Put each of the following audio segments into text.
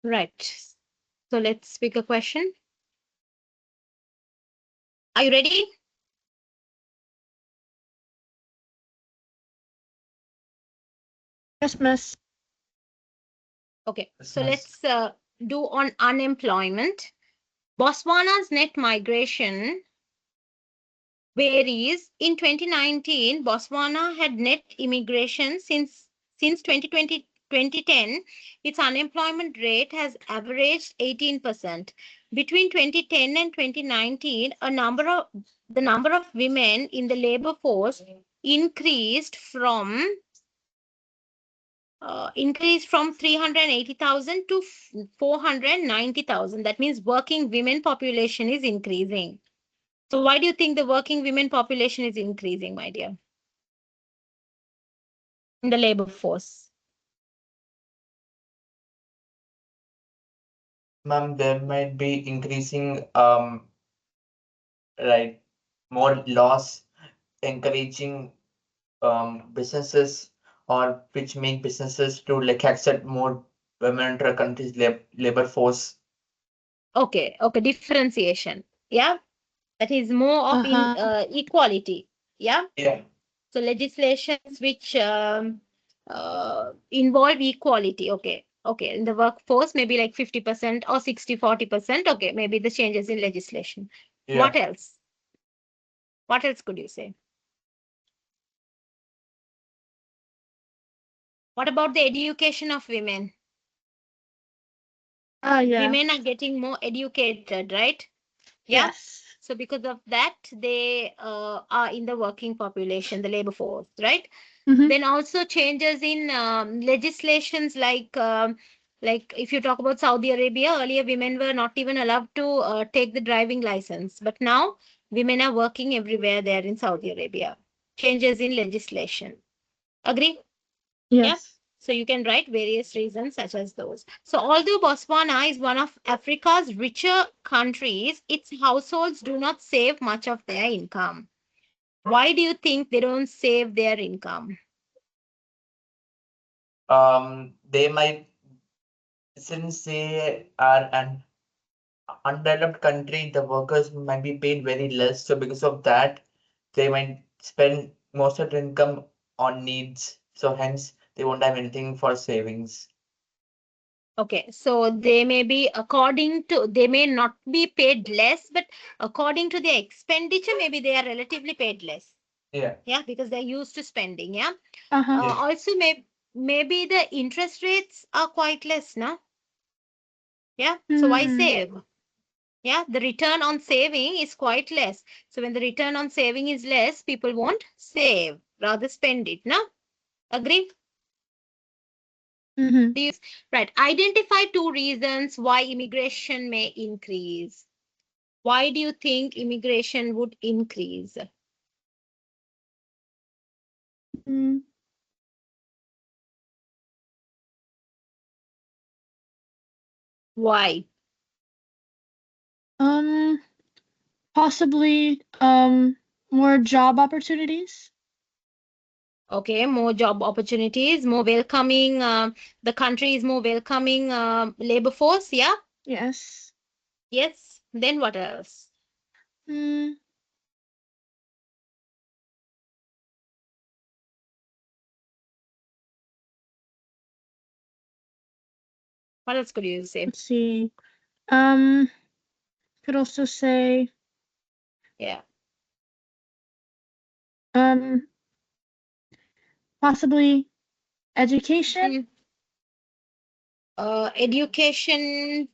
Right. So let's pick a question. Are you ready? Yes, miss. Okay. Yes, So miss. let's do on unemployment. Botswana's net migration varies. In 2019, Botswana had net immigration since 2010. Its unemployment rate has averaged 18%. Between 2010 and 2019, the number of women in the labor force increased from 380,000 to 490,000. That means working women population is increasing. So why do you think the working women population is increasing, my dear, in the labor force? Ma'am, there might be increasing right more laws encouraging businesses or which make businesses to like accept more women into a country's labor force. Okay, differentiation. Yeah, that is more of Uh-huh. equality. Yeah, Yeah. so legislations which involve equality. Okay, in the workforce, maybe like 50% or 60-40%. Okay, maybe the changes in legislation. Yeah. What else? What else could you say? What about the education of women? Yeah. Women are getting more educated, right? Yeah. Yes. So because of that, they are in the working population, the labor force, right? Mm-hmm. Then also changes in legislations like if you talk about Saudi Arabia, earlier women were not even allowed to take the driving license, but now women are working everywhere there in Saudi Arabia. Changes in legislation. Agree? Yeah. Yes. So you can write various reasons such as those. So although Botswana is one of Africa's richer countries, its households do not save much of their income. Why do you think they don't save their income? They might, since they are an undeveloped country, the workers might be paid very less. So because of that, they might spend most of their income on needs. So hence they won't have anything for savings. Okay, so they may not be paid less, but according to their expenditure, maybe they are relatively paid less. Yeah. Yeah, because they're used to spending. Yeah. Uh-huh. Yeah. Also, maybe the interest rates are quite less, no? Yeah. So why Hmm. save? Yeah, the return on saving is quite less. So when the return on saving is less, people won't save, rather spend it. No? Agree? Mm-hmm. Right. Identify two reasons why immigration may increase. Why do you think immigration would increase? Mm. Why? Um, Possibly more job opportunities. Okay, more job opportunities, more welcoming. The country is more welcoming labor force. Yeah. Yes. Yes. Then what else? Mm. What else could you say? Let's see. Um, could also say Yeah. um possibly education Mm. Education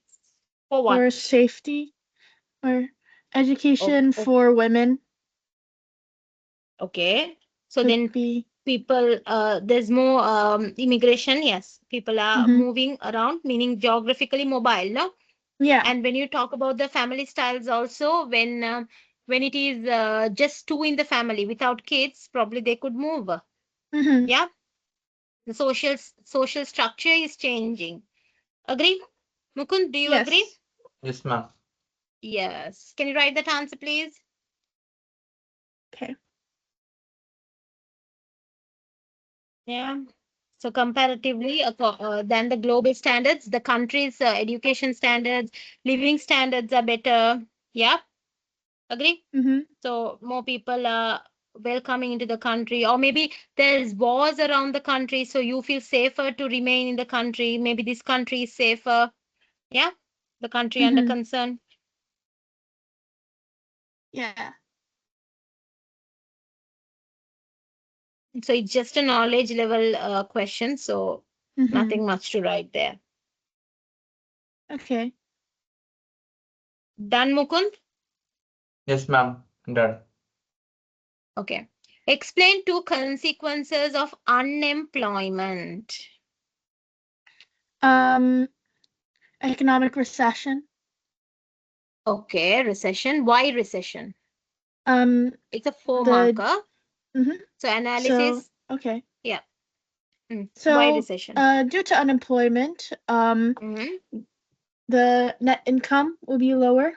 for or what? safety or education Okay. for women Okay. So could then be. people, there's more immigration. Yes. People are Mm-hmm. moving around, meaning geographically mobile. No? Yeah. And when you talk about the family styles also, when it is just two in the family without kids, probably they could move. Mm-hmm. Yeah. The social structure is changing. Agree? Mukund, do you agree? Yes. Yes, ma'am. Yes. Can you write that answer, please? Okay. Yeah. So comparatively, than the global standards, the country's education standards, living standards are better. Yeah, agree? Mm-hmm. So more people are welcoming into the country, or maybe there's wars around the country, so you feel safer to remain in the country. Maybe this country is safer. Yeah, the country under Mm-hmm. concern. Yeah. So it's just a knowledge level question, so Mm-hmm. nothing much to write there. Okay. Done, Mukund? Yes, ma'am. Done. Okay. Explain two consequences of unemployment. Um, economic recession. Okay, recession. Why recession? Um, It's a four the marker. mm-hmm. So So analysis, okay. yeah. Why So recession? due to unemployment, Mm-hmm. the net income will be lower,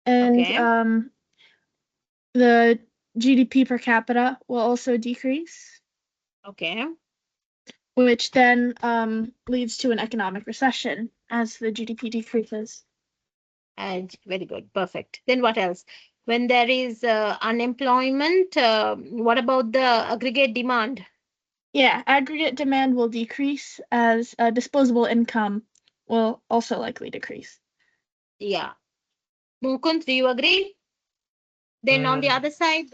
and Okay, the GDP per capita will also decrease, okay. which then leads to an economic recession as the GDP decreases. And very good, perfect. Then what else? When there is unemployment, what about the aggregate demand? Yeah, aggregate demand will decrease as disposable income will also likely decrease. Yeah. Mukund, do you agree? Then on the Mm, other side,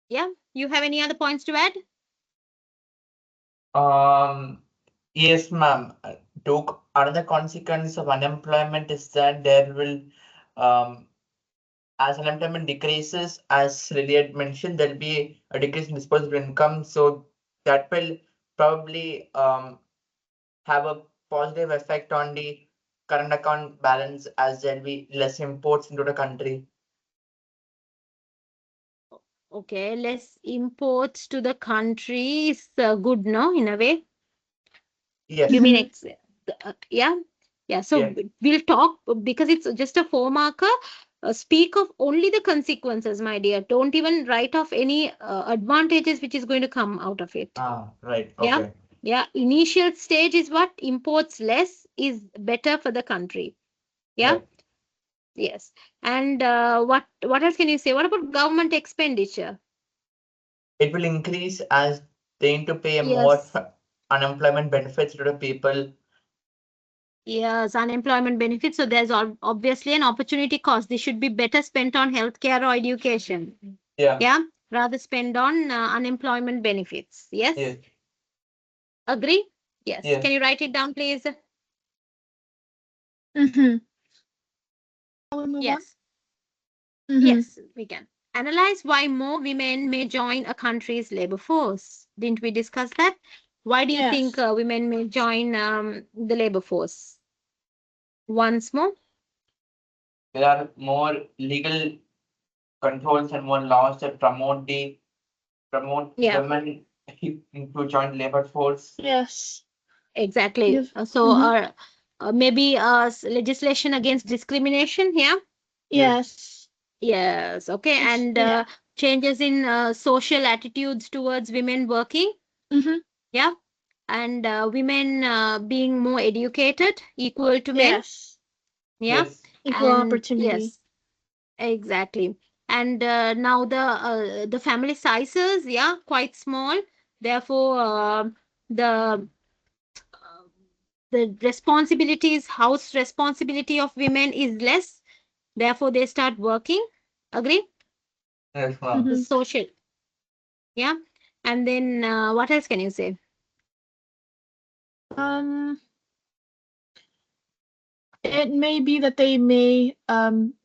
yeah, you have any other points to add? um, yes, ma'am. Another consequence of unemployment is that there will, as unemployment decreases, as Lily had mentioned, there'll be a decrease in disposable income. So that will probably have a positive effect on the current account balance as there'll be less imports into the country. Okay, less imports to the country is good, no, in a way. You Yes, mean, Mm-hmm. yeah? Yeah, so yeah. we'll talk because it's just a four marker. Speak of only the consequences, my dear. Don't even write off any advantages which is going to come out of it. Ah, right. Yeah, Okay. yeah. Initial stage is what imports less is better for the country. Yeah, Right. yes. And what else can you say? What about government expenditure? It will increase as they need to pay more Yes, unemployment benefits to the people. yes, unemployment benefits. So there's obviously an opportunity cost. This should be better spent on healthcare or education. Yeah. Yeah, rather spend on unemployment benefits. Yes, Yes. agree? Yes. Can Yes. you write it down, please? Mm-hmm. Shall we move on? Yes. Mm-hmm. Yes, we can. Analyze why more women may join a country's labor force. Didn't we discuss that? Why do you think Yes. women may join the labor force? Once more? There are more legal controls and more laws that promote Yeah, women to join labor force. Yes. exactly. Give. So, Mm-hmm. maybe legislation against discrimination. Yeah. Yes. Yes. Yes. Okay. And Yeah. changes in social attitudes towards women working. Mm-hmm. Yeah. And women being more educated, equal to men. Yes. Yeah. Yes. Equal And opportunity. yes, exactly. And now the family sizes, yeah, quite small. Therefore, the uh, the responsibilities, house responsibility of women is less. Therefore, they start working. Agree? Yes, ma'am. The Mm-hmm. social, yeah. And then what else can you say? Um, it may be that they may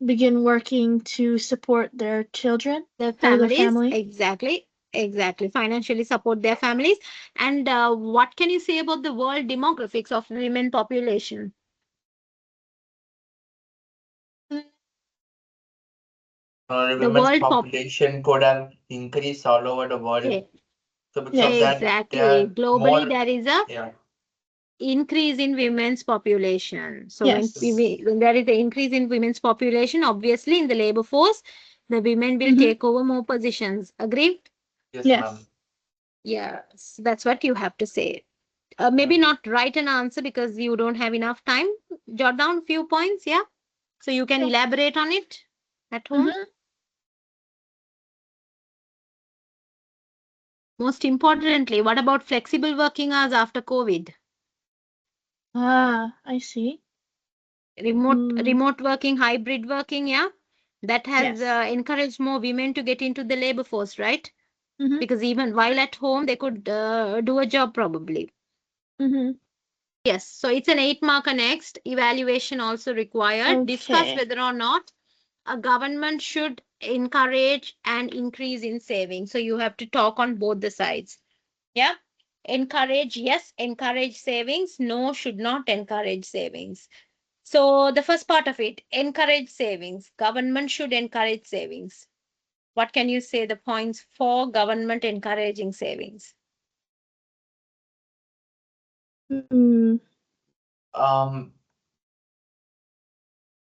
begin working to support their children The or their families, family. exactly, exactly. Financially support their families. And what can you say about the world demographics of women population? The The women's world pop population could have increased all over the world. eh, So because of Yes. that, there exactly. are Globally, more. there is a Yeah. increase in women's population. So Yes. when there is an increase in women's population, obviously in the labor force, the women will Mm-hmm. take over more positions. Agree? Yes, ma'am. Yes. Yes, that's what you have to say. Maybe not write an answer because you don't have enough time. Jot down a few points, yeah? So you can Yeah. elaborate on it at home. Mhm. Most importantly, what about flexible working hours after COVID? Ah, I see. Remote working, hybrid working, yeah? That has Yes. encouraged more women to get into the labor force, right? Mhm. Because even while at home, they could do a job probably. Mhm. Yes, so it's an 8 marker next. Evaluation also required. Discuss Okay. whether or not a government should encourage an increase in savings. So you have to talk on both the sides. Yeah. Encourage, yes, encourage savings. No, should not encourage savings. So the first part of it, encourage savings. Government should encourage savings. What can you say the points for government encouraging savings? Mm. Um,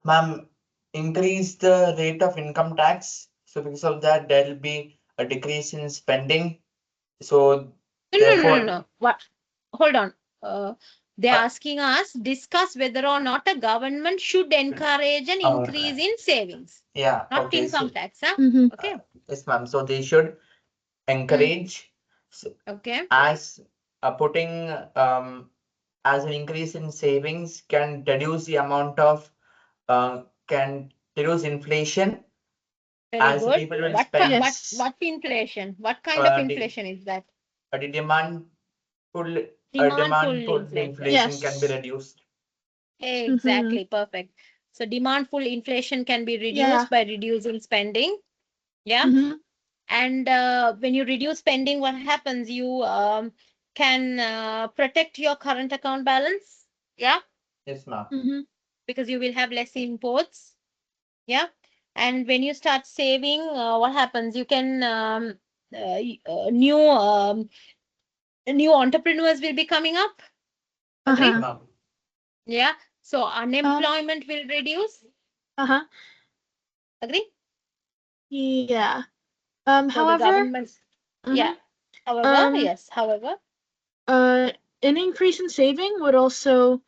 Ma'am, increase the rate of income tax. So because of that, there'll be a decrease in spending. So therefore, No. What? Hold on. Uh, they're uh, asking us discuss whether or not a government should encourage an uh, increase in savings, yeah, not okay. So income tax. Huh? Mhm. Okay. yes, ma'am. So they should Hmm. encourage Okay. as putting as an increase in savings can reduce the amount of can reduce inflation Very as good. people will What spend Yes. what inflation? What kind of the, inflation is that? the demand pull Demand pull demand pull inflation. inflation can be Yes. reduced. Mhm. Exactly. Perfect. So demand pull inflation can be Yeah. reduced by reducing spending. Yeah. Mhm. And when you reduce spending, what happens? You can protect your current account balance. Yeah, Yes, ma'am. Mhm. because you will have less imports. Yeah, and when you start saving, what happens? You can new entrepreneurs will be coming up. Yes, Agree? Uh-huh. ma'am. Yeah. So Um. unemployment will reduce. Uh-huh. Agree? Yeah. So the However. government. Yeah. Mhm. However, Um. yes. However, Uh. An increase in saving would also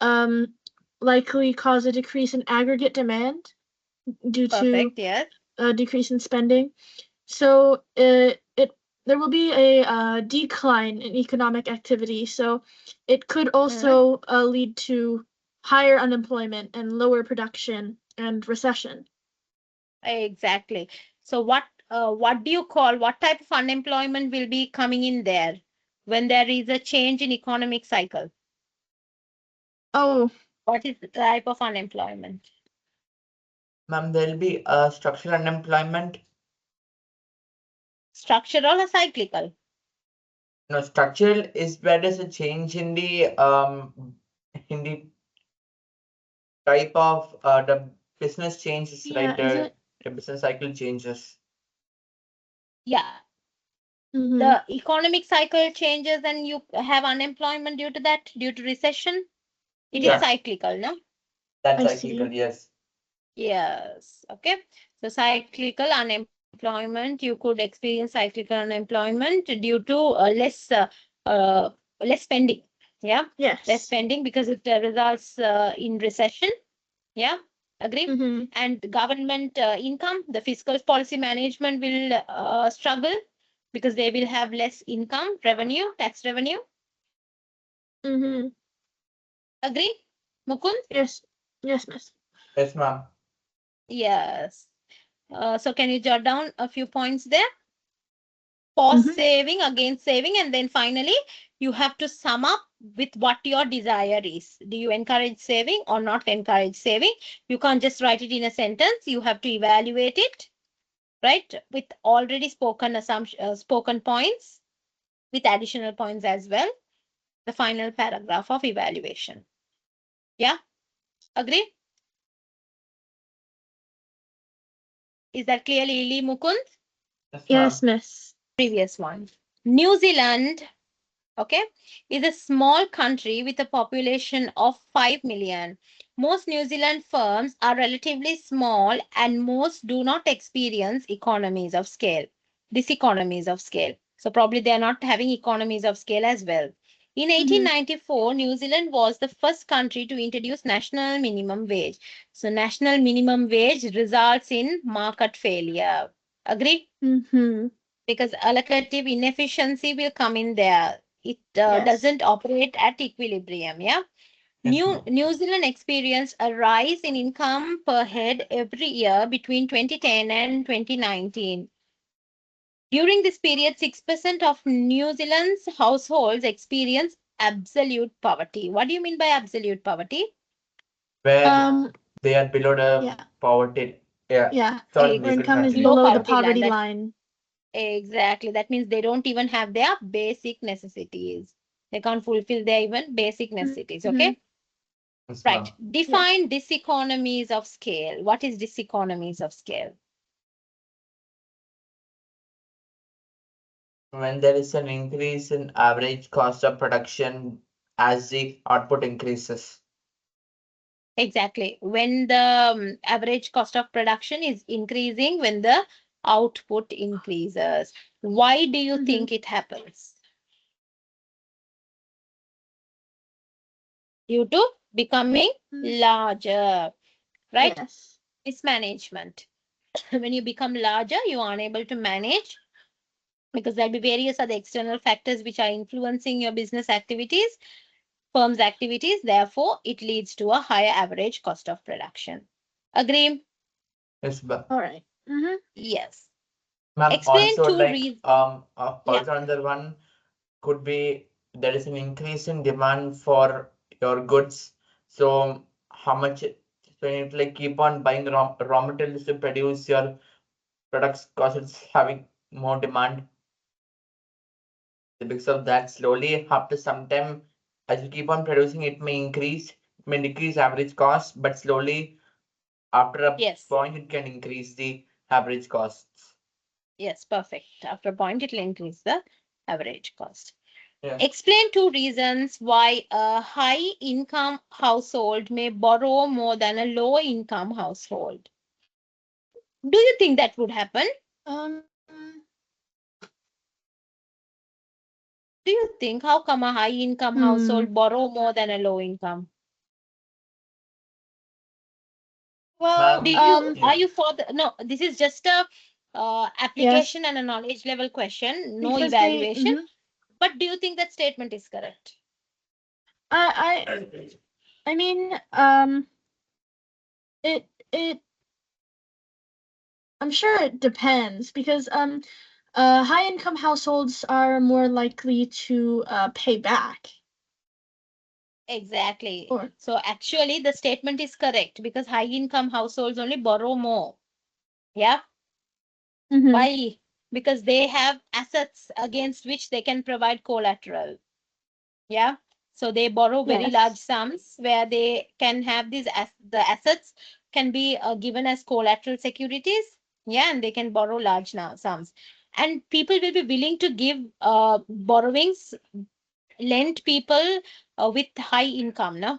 um likely cause a decrease in aggregate demand due to perfect. Yes. a decrease in spending. So it there will be a decline in economic activity. So it could Mhm. also lead to higher unemployment and lower production and recession. Exactly. So what do you call what type of unemployment will be coming in there when there is a change in economic cycle? Oh, What is the type of unemployment? Ma'am, there'll be structural unemployment. Structural or cyclical? No, structural is where there's a change in the type of the business changes, yeah, right? is it? The business cycle changes. Yeah. Mm-hmm. The economic cycle changes and you have unemployment due to that, due to recession. It is Yeah, Yes, cyclical, no? that's I cyclical, see. yes. Yes. Okay. So cyclical unemployment, you could experience cyclical unemployment due to uh, less spending. Yeah, less Yes. spending because it results in recession. Yeah, agree. Mm-hmm. And government income, the fiscal policy management will struggle because they will have less income, revenue, tax revenue. Mm-hmm. Agree, Mukund? Yes. Yes, miss. Yes, ma'am. Yes. So can you jot down a few points there? Pause Mm-hmm. saving, again saving, and then finally you have to sum up with what your desire is. Do you encourage saving or not encourage saving? You can't just write it in a sentence. You have to evaluate it, right? With already spoken spoken points, with additional points as well. The final paragraph of evaluation. Yeah, agree? Is that clearly Mukund? Yes, Yes, ma'am. miss. Previous one. New Zealand, okay, is a small country with a population of 5 million. Most New Zealand firms are relatively small and most do not experience economies of scale. Diseconomies of scale. So probably they are not having economies of scale as well. In Mhm. 1894, New Zealand was the first country to introduce national minimum wage. So national minimum wage results in market failure. Agree? Mhm. Because allocative inefficiency will come in there. It Yes. doesn't operate at equilibrium. Yeah. Yes, ma'am. New Zealand experienced a rise in income per head every year between 2010 and 2019. During this period, 6% of New Zealand's households experience absolute poverty. What do you mean by absolute poverty? Where Um. they are below the Yeah. poverty. Yeah. Yeah. Sorry, Where you can income is continue. Below below the poverty line. poverty That line. exactly. That means they don't even have their basic necessities. They can't fulfill their even basic necessities. Mhm. Okay. Yes, Right. ma'am. Yes. Define diseconomies of scale. What is diseconomies of scale? When there is an increase in average cost of production as the output increases. Exactly. When the average cost of production is increasing, when the output increases. Why do you Mhm. think it happens? Due to becoming Mm. larger, right? Yes. Mismanagement. When you become larger, you are unable to manage because there'll be various other external factors which are influencing your business activities, firm's activities. Therefore, it leads to a higher average cost of production. Agree? Yes, but All right. Mhm. Yes. ma'am, Explain also two like reasons. Yeah. also another one could be there is an increase in demand for your goods. So how much so you need to like keep on buying raw materials to produce your products because it's having more demand. Because of that, slowly after some time, as you keep on producing, it may increase, it may decrease average cost, but slowly after a Yes. point, it can increase the average costs. Yes. Perfect. After a point, it will increase the average cost. Yeah. Explain two reasons why a high income household may borrow more than a low income household. Do you think that would happen? Um. Do you think how come a high income Hmm. household borrow more than a low income? Well. Do Ma'am, you yeah. are you for the no? This is just a Yes. application and a knowledge level question, no Because they. evaluation. Mhm. But do you think that statement is correct? I. I mean. It. It. I'm sure it depends because high income households are more likely to pay back. Exactly. Or. So actually, the statement is correct because high income households only borrow more. Yeah. Mhm. Why? Because they have assets against which they can provide collateral. Yeah. So they borrow very large Yes. sums where they can have these the assets can be given as collateral securities. Yeah, and they can borrow large now sums. And people will be willing to give borrowings, lend people with high income, no,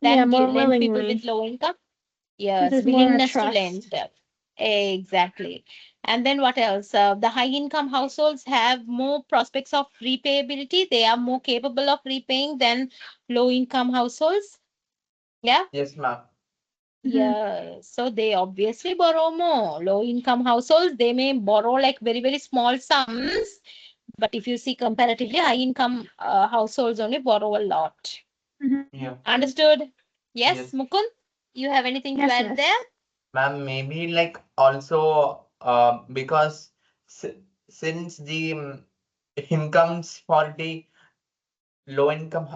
Yeah. than More lend people with willingly low income. because Yes, there's more willingness to trust. lend. Exactly. And then what else? The high income households have more prospects of repayability. They are more capable of repaying than low income households. Yeah. Yes, ma'am. Mhm. Yeah. So they obviously borrow more. Low income households, they may borrow like very, very small sums. But if you see comparatively, high income households only borrow a lot. Mhm. Yeah. Understood? Yes, Yes. Mukund, you have anything to Yes. add there? Yes. Ma'am, maybe like also because since the incomes for the low income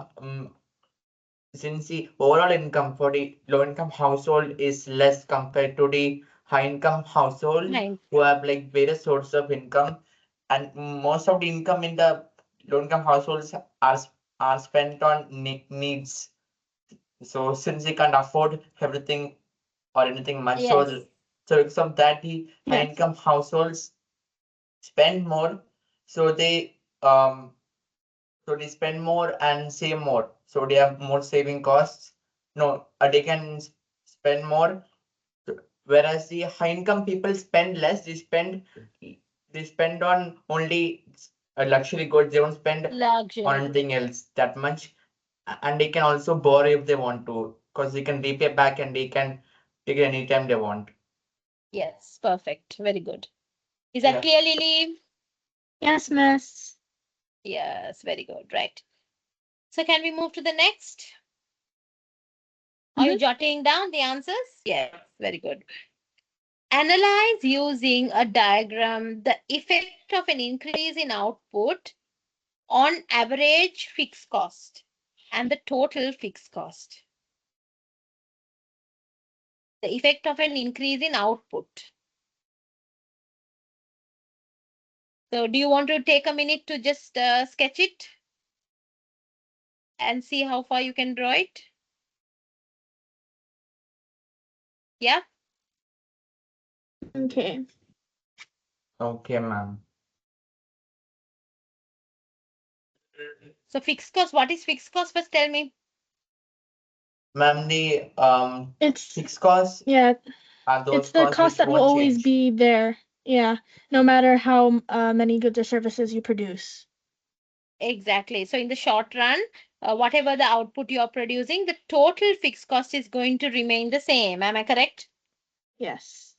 since the overall income for the low income household is less compared to the high income household Right. who have like various sources of income, and most of the income in the low income households are spent on needs. So since they can't afford everything or anything much, Yes. so because of that the high Yes. income households spend more, so they spend more and save more. So they have more saving costs. No, they can spend more. Whereas the high income people spend less. They spend on only luxury goods. They won't spend on Luxury. anything else that much, and they can also borrow if they want to, because they can repay back and they can take it anytime they want. Yes, perfect. Very good. Is that Yeah. clear, Lily? Yes, miss. Yes, very good. Right. So can we move to the next? Are you jotting down the answers? Yes, very good. Analyze using a diagram the effect of an increase in output on average fixed cost and the total fixed cost. The effect of an increase in output. So do you want to take a minute to just sketch it and see how far you can draw it? Yeah. Okay. Okay, ma'am. So fixed cost, what is fixed cost? First tell me. Ma'am, the It's fixed costs yeah, are those it's the costs cost which that will won't always change. be there. Yeah, no matter how many goods or services you produce. Exactly. So in the short run, whatever the output you are producing, the total fixed cost is going to remain the same. Am I correct? Yes.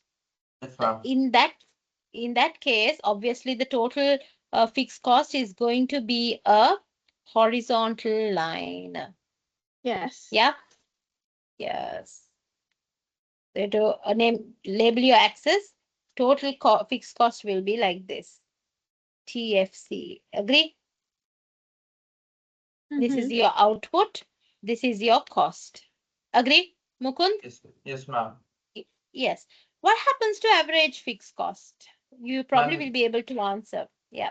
Yes, So ma'am. in that case, obviously the total fixed cost is going to be a horizontal line. Yes. Yeah. Yes. So to label your axis, total fixed cost will be like this. TFC. Agree? This is your output. This is your cost. Agree, Mukund? Yes, ma'am. Yes. What happens to average fixed cost? You probably will Ma'am, be able to answer. Yeah.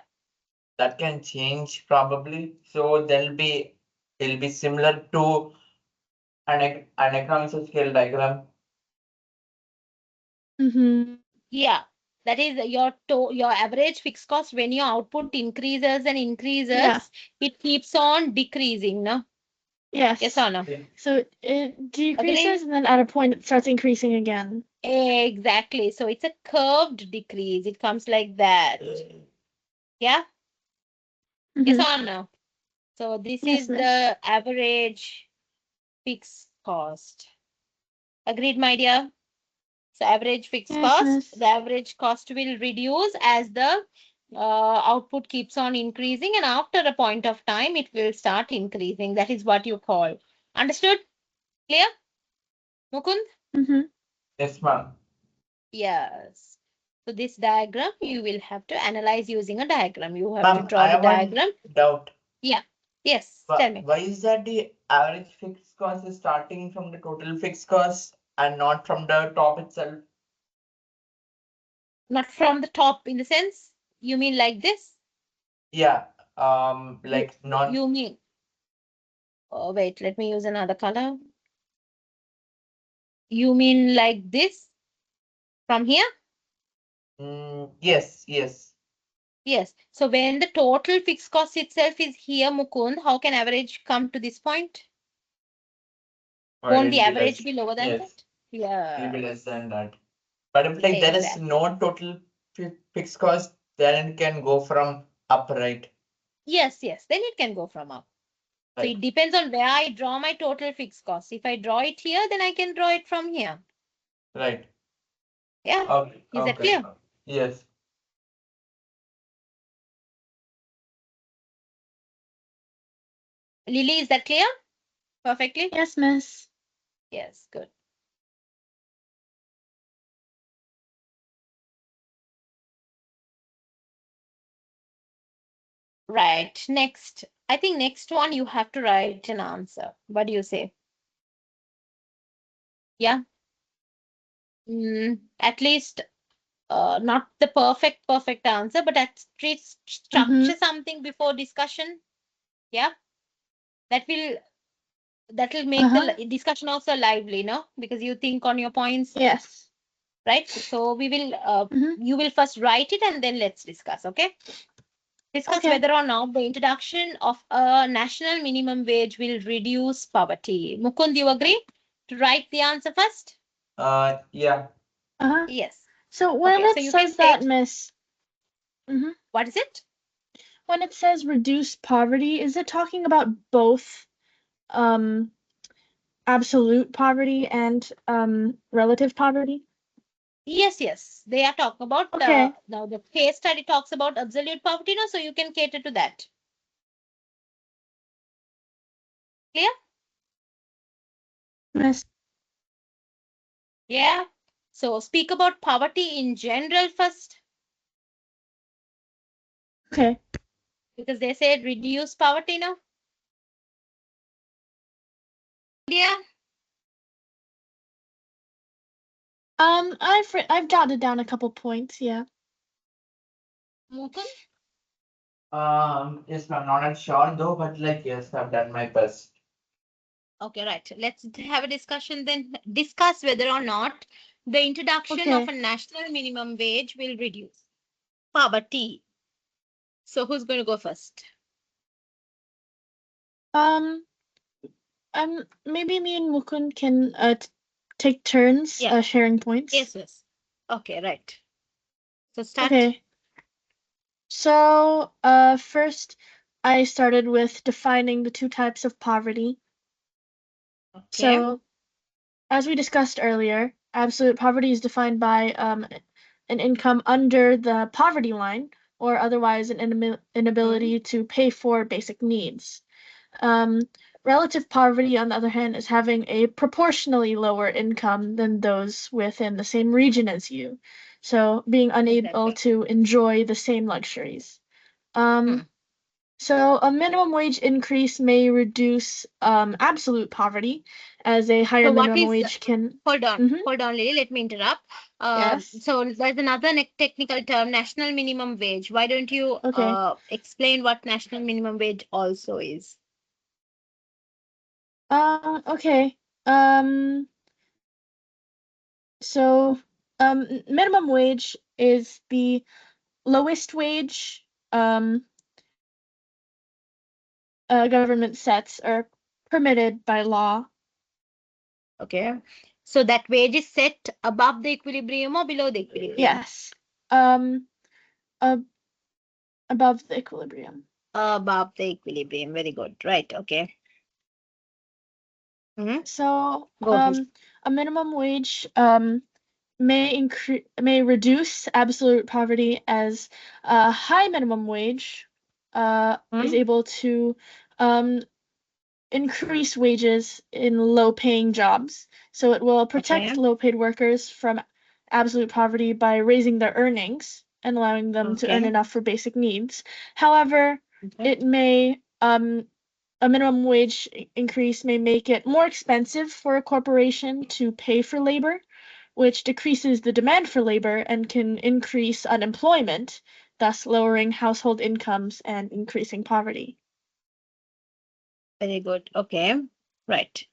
that can change probably. So it'll be similar to an economics of scale diagram. Mm-hmm. Yeah. That is your average fixed cost when your output increases and Yeah. increases, it keeps on decreasing, no? Yes Yes. or no? Yeah. So it Agree? decreases and then at a point it starts increasing again. Exactly. So it's a curved decrease. It comes like that. Yeah? Yes Mm-hmm. or no? So this Yes, is miss. the average fixed cost. Agreed, my dear? So average fixed Yes, cost, miss. the average cost will reduce as the output keeps on increasing, and after a point of time, it will start increasing. That is what you call. Understood? Clear? Mukund? Mm-hmm. Yes, ma'am. Yes. So this diagram, you will have to analyze using a diagram. You have to Ma'am, I draw the have one diagram. doubt. Yeah. Yes. Tell me. Why is that the average fixed cost is starting from the total fixed cost and not from the top itself? Not from the top in the sense, you mean like this? Yeah. You Like not. you mean, oh wait, let me use another color. You mean like this from here? Yes, yes. Yes. So when the total fixed cost itself is here, Mukund, how can average come to this point? Or Won't the it'll be average less. be lower than Yes, that? it'll be less Yes. than that. But if like there is Exactly. no total fixed cost, then it can go from up, right? Yes, yes. Then it can go from up. So Right, it depends on where I draw my total fixed cost. If I draw it here, then I can draw it from here. right. Yeah. Okay, Is that okay. clear? Yes. Lily, is that clear? Perfectly? Yes, miss. Yes, good. Right. Next. I think next one you have to write an answer. What do you say? Yeah. At least not the perfect answer, but at least Mm-hmm. structure something before discussion. Yeah. That will that will make the Uh-huh. discussion also lively, no? Because you think on your points, Yes. right? So we will Mm-hmm. you will first write it and then let's discuss, okay? Discuss Okay. whether or not the introduction of a national minimum wage will reduce poverty. Mukund, you agree to write the answer first? Yeah. Yes. So when Okay, so it you can says that, state miss, hmm what is it? when it says reduce poverty, is it talking about both um, absolute poverty and relative poverty? Yes, yes. They are talking about Okay. now the case study talks about absolute poverty, no, so you can cater to that. Clear? Miss. Yeah. So speak about poverty in general first, Okay. because they said reduce poverty now. Yeah. I've jotted down a couple points. Yeah. Mukund? Yes, I'm not sure though, but like, yes, I've done my best. Okay, right. Let's have a discussion then. Discuss whether or not the introduction of Okay. a national minimum wage will reduce poverty. So who's going to go first? Um, maybe me and Mukund can take turns Yeah. sharing points. Yes, yes. Okay, right. So start. Okay. So, first, I started with defining the two types of poverty. Okay. So, as we discussed earlier, absolute poverty is defined by an income under the poverty line, or otherwise an inability to pay for basic needs. Um, Relative poverty, on the other hand, is having a proportionally lower income than those within the same region as you. So, being unable Exactly. to enjoy the same luxuries. Um, so a minimum wage increase may reduce absolute poverty, as a higher So what minimum is, wage can. hold on, Mhm. hold on, Lily, let me interrupt. Yes. So there's another technical term, national minimum wage. Why don't you Okay. explain what national minimum wage also is? Okay. Um, so minimum wage is the lowest wage government sets or permitted by law. Okay. So that wage is set above the equilibrium or below the equilibrium? Yes. Um, uh, Above the equilibrium. Above the equilibrium. Very good. Right. Okay. So Go ahead. a minimum wage may reduce absolute poverty, as a high minimum wage is able to um, increase wages in low-paying jobs. So it will protect Okay. low-paid workers from absolute poverty by raising their earnings and allowing them to earn Okay. enough for basic needs. However, Okay. it may a minimum wage increase may make it more expensive for a corporation to pay for labor, which decreases the demand for labor and can increase unemployment, thus lowering household incomes and increasing poverty. Very good. Okay. Right.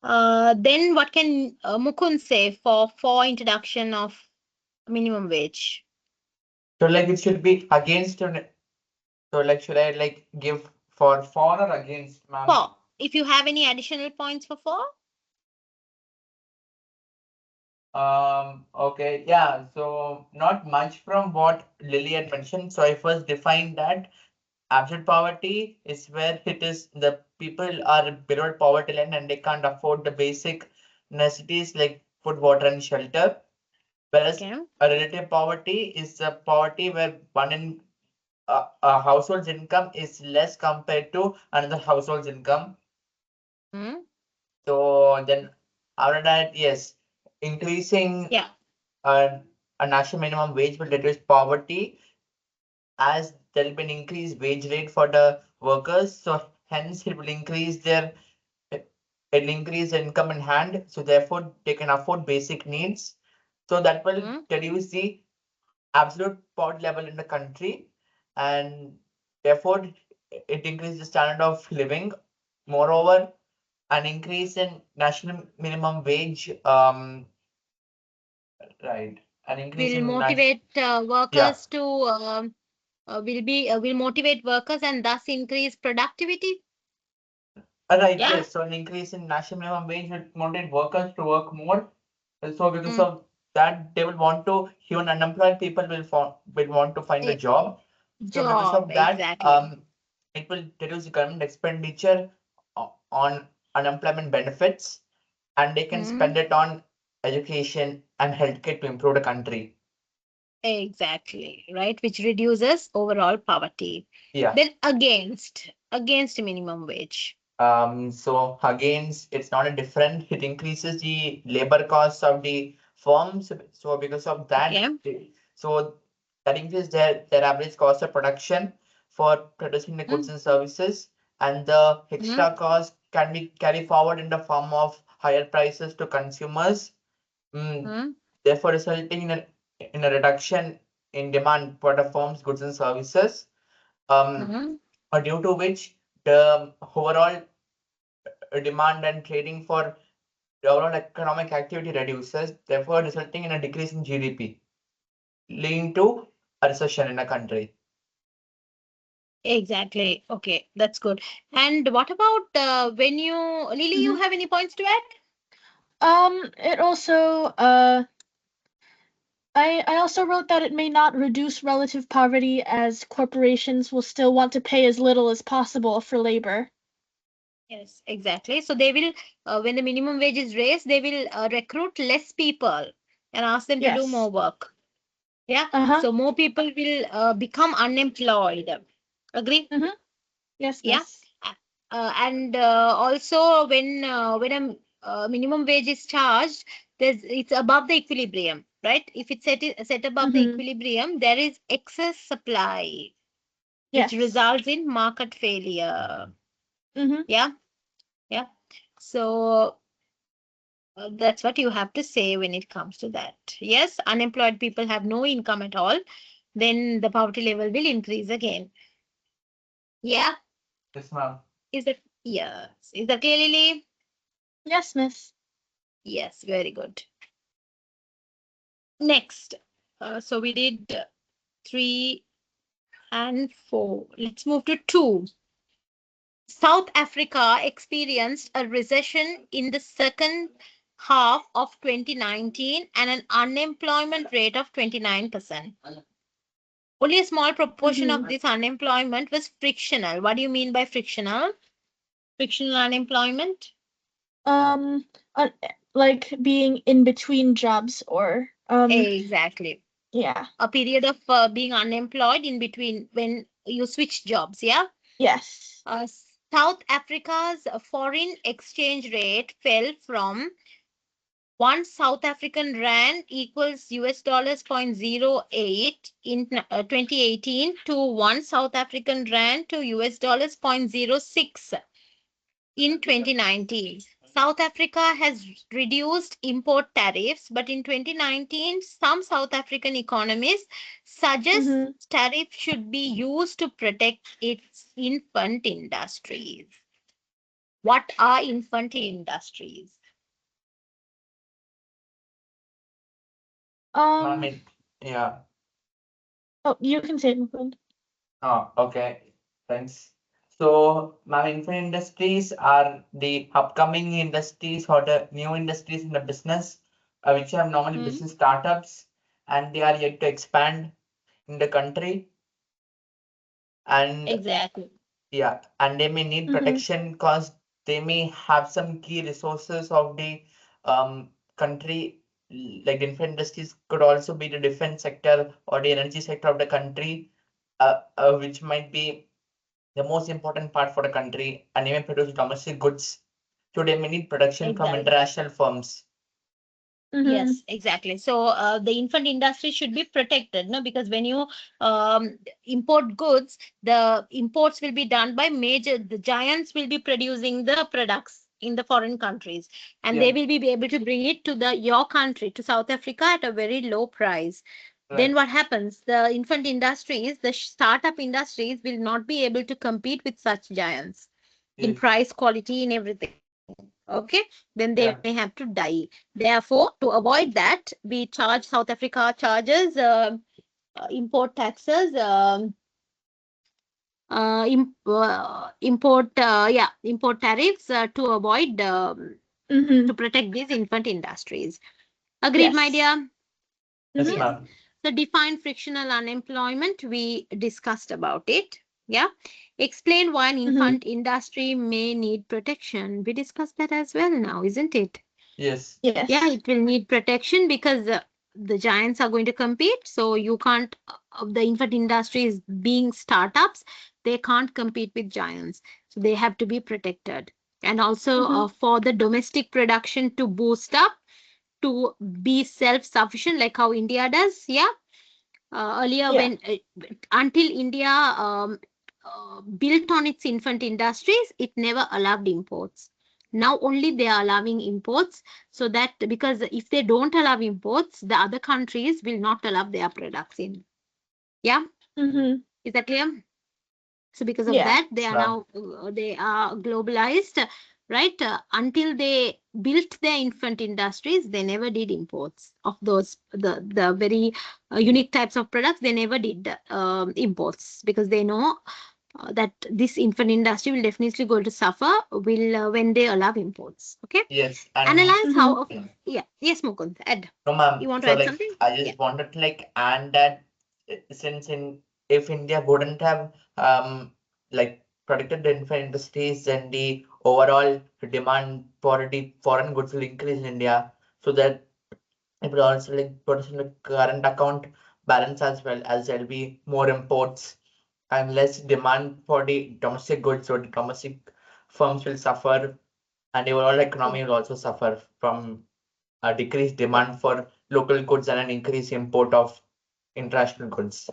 Then what can Mukund say for introduction of minimum wage? So like it should be against so like should I like give for or against, ma'am? For. If you have any additional points for. Okay, yeah, so not much from what Lily had mentioned. So I first defined that absolute poverty is where it is the people are below poverty line and they can't afford the basic necessities like food, water, and shelter. Whereas Okay. a relative poverty is a poverty where one in a household's income is less compared to another household's income. Hmm. So then after that, yes, increasing Yeah. uh, a national minimum wage will reduce poverty as there will be an increased wage rate for the workers. So hence it will increase their it'll increase the income in hand. So therefore they can afford basic needs. So that will Hmm. reduce the absolute poverty level in the country, and therefore it increases the standard of living. Moreover, an increase in national minimum wage, right, an increase Will in motivate yeah, workers to will motivate workers and thus increase productivity. right, Yeah. yes. So an increase in national minimum wage will motivate workers to work more. So because Mm. of that, they will want to, even unemployed people will want to find a E- job. So because Job, of that, exactly. it will reduce government expenditure on unemployment benefits, and they can Hmm. spend it on education and healthcare to improve the country. Exactly, right? Which reduces overall poverty. Yeah. Then against minimum wage. So again, it's not a different. It increases the labor costs of the firms. So because of that, Okay. so that increases their average cost of production for producing the goods Hmm. and services, and the Hmm. extra cost can be carried forward in the form of higher prices to consumers. Mm, Hmm. Therefore, resulting in a reduction in demand for the firm's goods and services. Um, Hmm. Due to which the overall demand and trading for the overall economic activity reduces, therefore resulting in a decrease in GDP, leading to a recession in a country. Exactly. Okay, that's good. And what about when you, Lily, you Mhm. have any points to add? It also I also wrote that it may not reduce relative poverty as corporations will still want to pay as little as possible for labor. Yes, exactly. So they will, when the minimum wage is raised, they will recruit less people and ask them to do Yes. more work. Yeah. Uh-huh. So more people will become unemployed. Agree? Mhm. Yes, Yeah. miss. And also when a minimum wage is charged, it's above the equilibrium, right? If it's set above the Mhm. equilibrium, there is excess supply, which Yes. results in market failure. Mhm. Yeah. Yeah. So that's what you have to say when it comes to that. Yes, unemployed people have no income at all, then the poverty level will increase again. Yeah, Yes, ma'am. is that yes? Is that clear, Lily? Yes, miss. Yes, very good. Next, so we did 3 and 4. Let's move to 2. South Africa experienced a recession in the second half of 2019 and an unemployment rate of 29%. Only a small proportion of Mhm. this unemployment was frictional. What do you mean by frictional? Frictional unemployment? Um uh, like being in between jobs or Exactly. yeah. A period of being unemployed in between when you switch jobs. Yeah. Yes. Uh, South Africa's foreign exchange rate fell from one South African rand equals US dollars 0.08 in 2018 to one South African rand to US dollars 0.06 in 2019. South Africa has reduced import tariffs, but in 2019, some South African economists suggest Mhm. tariffs should be used to protect its infant industries. What are infant industries? Ma'am, Um yeah. oh, you can say it, Mukund. Oh, okay. Thanks. So, ma'am, infant industries are the upcoming industries or the new industries in the business, which have normally Hmm? business startups, and they are yet to expand in the country. And Exactly. yeah, and they may need Mhm. protection because they may have some key resources of the country, like the infant industries could also be the defense sector or the energy sector of the country, which might be the most important part for the country, and even produce domestic goods. So they may need protection from Exactly. international firms. Mhm. Yes, exactly. So the infant industry should be protected, no? Because when you import goods, the imports will be done by the giants will be producing the products in the foreign countries, and they Yeah, will be able to bring it to your country, to South Africa at a very low price. Then right. what happens? The infant industries, the startup industries will not be able to compete with such giants in Yes. price, quality, in everything. Okay, then they may have Yeah. to die. Therefore, to avoid that, we charge South Africa charges import taxes, import tariffs to avoid to Mhm. protect these infant industries. Agreed, my Yes. dear? Yes, Mhm. Yes. ma'am. So define frictional unemployment. We discussed about it. Yeah. Explain why an infant industry may need protection. We discussed that as well now, isn't it? Yes. Yeah, Yes. it will need protection because the giants are going to compete. So you can't, the infant industry is being startups, they can't compete with giants. So they have to be protected. And also Mm-hmm. for the domestic production to boost up, to be self-sufficient, like how India does. Yeah. Earlier, Yeah. when until India built on its infant industries, it never allowed imports. Now only they are allowing imports, so that because if they don't allow imports, the other countries will not allow their products in. Yeah, Mm-hmm. is that clear? So because of Yeah. that, they Yes, are ma'am. now they are globalized, right? Until they built their infant industries, they never did imports of those the very unique types of products. They never did imports because they know that this infant industry will definitely going to suffer will when they allow imports. Okay, Yes, and analyze Mm-hmm. how. Yeah, yes, Mukund, add. no, ma'am. You want to So add like something? I Yeah. just wanted to like add that since in if India wouldn't have like protected the infant industries, then the overall demand for the foreign goods will increase in India. So that it will also like put us in the current account balance as well, as there'll be more imports and less demand for the domestic goods. So the domestic firms will suffer, and the overall economy will also suffer from a decreased E- demand for local goods and an increased import of international goods.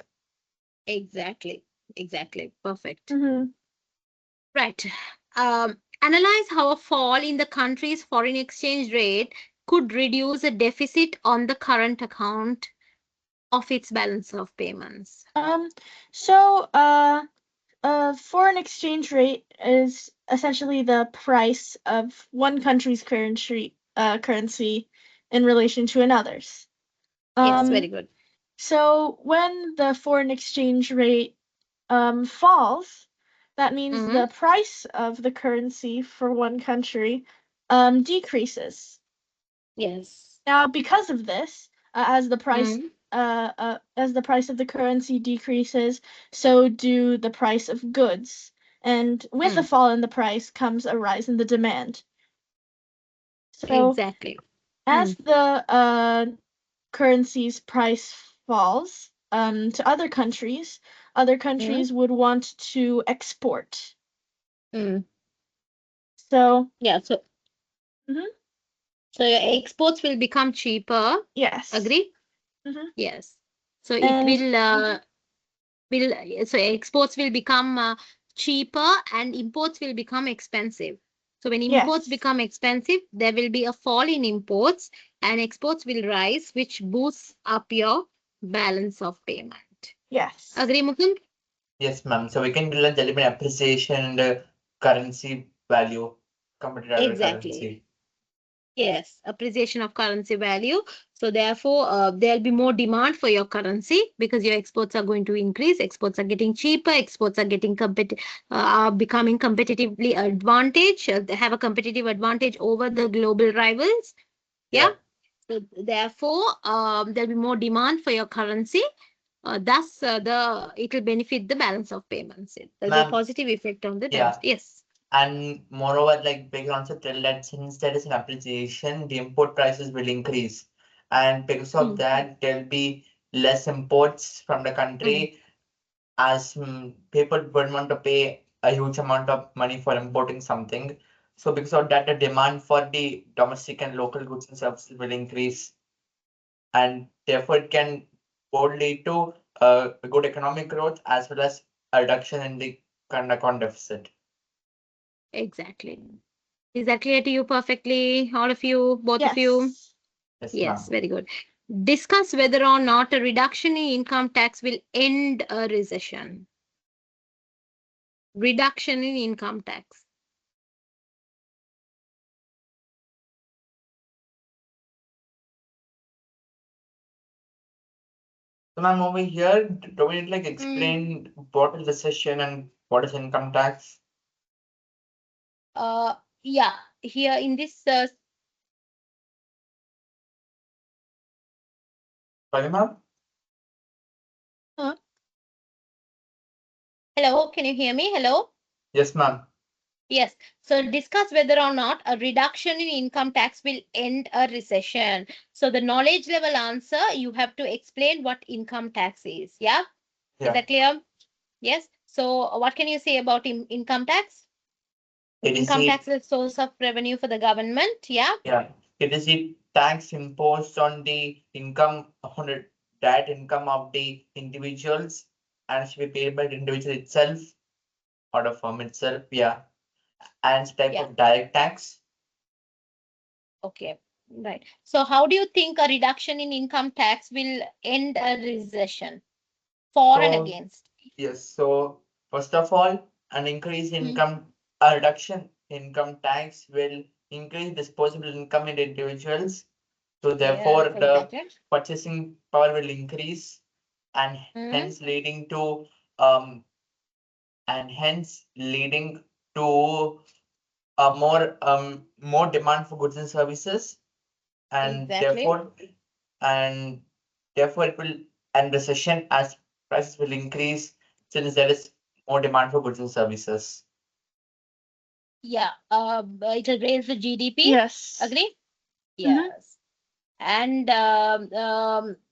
Exactly. Exactly. Perfect. Mm-hmm. Right. Analyze how a fall in the country's foreign exchange rate could reduce a deficit on the current account of its balance of payments. Um, so foreign exchange rate is essentially the price of one country's currency in relation to another's. Yes, very Um, good. so when the foreign exchange rate falls, that means Mm-hmm. the price of the currency for one country decreases. Yes. Now, because of this, Mm-hmm. as the price of the currency decreases, so do the price of goods. And with a Mm. fall in the price comes a rise in the demand. So, Exactly. as Mm. the currency's price falls to other Mm. countries would want to export. Mm. So, Yeah. So, mhm, so your exports will become cheaper. yes. Agree? Hmm. Yes. So it And will so exports will become cheaper and imports will become expensive. So when imports yes, become expensive, there will be a fall in imports and exports will rise, which boosts up your balance of payment. yes, Agree, Mukund? Yes, ma'am. So we can do like element appreciation in the currency value compared to other Exactly. currency. Yes, appreciation of currency value. So therefore, there'll be more demand for your currency because your exports are going to increase. Exports are getting cheaper. Exports are getting are becoming competitively advantage. They have a competitive advantage over the global rivals. Yeah. Yeah, So therefore, there'll be more demand for your currency. Thus, the it will benefit the balance of payments. There'll be a ma'am. positive effect on the balance. Yeah, Yes. and moreover, like they can also tell that since there is an appreciation, the import prices will increase, and because of Mm, that, there'll be less imports from the mm, country as people would want to pay a huge amount of money for importing something. So because of that, the demand for the domestic and local goods and services will increase, and therefore it can both lead to a good economic growth as well as a reduction in the current account deficit. exactly. Is that clear to you perfectly, all of you, both of you? yes. Yes, Yes, ma'am. very good. Discuss whether or not a reduction in income tax will end a recession. Reduction in income tax. So ma'am, over here, do we like Mm, explain what is recession and what is income tax? uh, yeah, here in this, Sorry, ma'am? Hello, can you hear me? Hello? Yes, ma'am. Yes. So discuss whether or not a reduction in income tax will end a recession. So the knowledge level answer, you have to explain what income tax is. Yeah. Is Yeah. that clear? Yes. So what can you say about income tax? It is Income a tax is a source of revenue for the government. Yeah. Yeah, it is a tax imposed on the income on the that income of the individuals and should be paid by the individual itself or the firm itself. Yeah, and it's type Yeah. of direct tax. Okay. Right. So how do you think a reduction in income tax will end a recession? For and So against. yes, so first of all, an increase in Hmm. income, a reduction in income tax will increase disposable income in individuals. So Yes, therefore, the exactly. purchasing power will increase and Hmm. hence leading to um leading to a more demand for goods and services and Exactly. therefore and therefore it will end recession as prices will increase since there is more demand for goods and services. Yeah, it will raise the GDP. Yes. Agree? Mm-hmm. Yes. And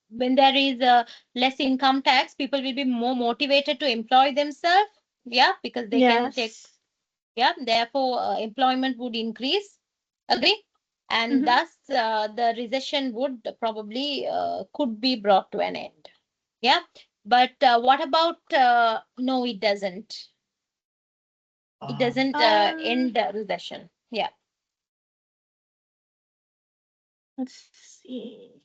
when there is a less income tax, people will be more motivated to employ themselves. Yeah, because they can take, Yes. yeah, therefore employment would increase. Agree? And Mm-hmm. thus the recession would probably could be brought to an end. Yeah. But what about no, it doesn't. It Um, doesn't Um, end the recession. Yeah. let's see.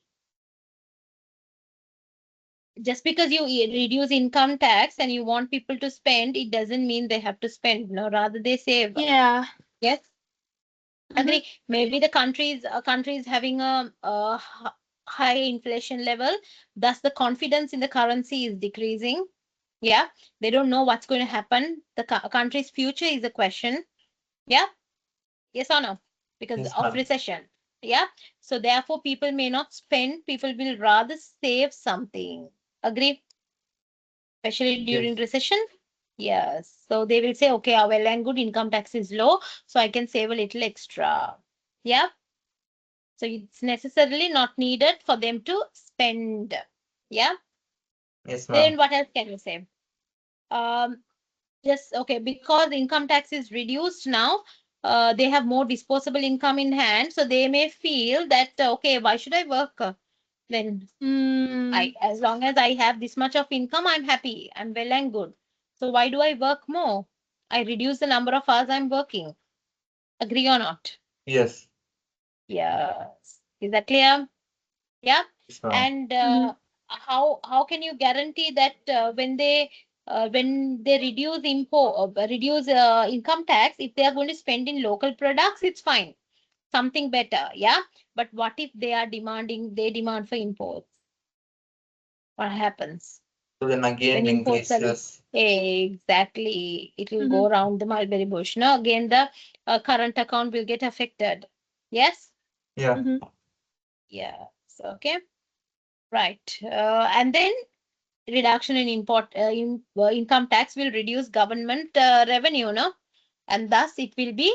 Just because you reduce income tax and you want people to spend, it doesn't mean they have to spend. No, rather they save. Yeah. Yes, Mm-hmm. agree. Maybe the country is having a high inflation level, thus the confidence in the currency is decreasing. Yeah, they don't know what's going to happen. The country's future is a question. Yeah, yes or no? Because yes, of ma'am. recession. Yeah, so therefore people may not spend. People will rather save something. Agree? Especially during Yes, recession. Yes. So they will say, okay, well and good income tax is low, so I can save a little extra. Yeah. So it's necessarily not needed for them to spend. Yeah. yes, ma'am. Then what else can you say? Um, just okay, because income tax is reduced now, they have more disposable income in hand, so they may feel that okay, why should I work? Then Mm, as long as I have this much of income, I'm happy. I'm well and good. So why do I work more? I reduce the number of hours I'm working. Agree or not? Yes, Yes. Is that clear? Yeah. yes, ma'am. And mm-hmm. how can you guarantee that when they reduce income tax, if they are going to spend in local products, it's fine, something better. Yeah. But what if they demand for imports? What happens? So then When again imports are increases. exactly, it will Mm-hmm. go around the mulberry bush. Now again, the current account will get affected. Yes, Yeah, Mm-hmm. yes, okay, right. And then reduction in income tax will reduce government revenue, no, and thus it will be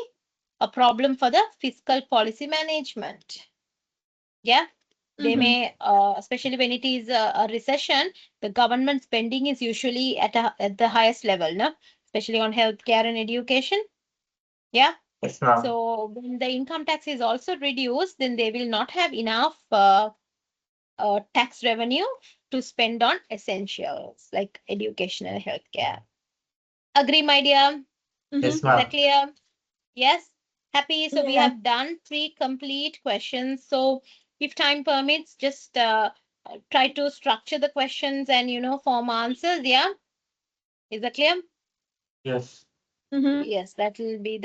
a problem for the fiscal policy management. Yeah, they Mm-hmm. may, especially when it is a recession, the government spending is usually at the highest level, no? Especially on healthcare and education. Yeah. yes, ma'am. So when the income tax is also reduced, then they will not have enough tax revenue to spend on essentials like education and healthcare. Agree, my dear? Mm-hmm. Yes, Is that ma'am. clear? Yes, happy. So we Yeah. have done three complete questions. So if time permits, just try to structure the questions and form answers. Yeah, is that clear? Yes. Mm-hmm. Yes, that will be the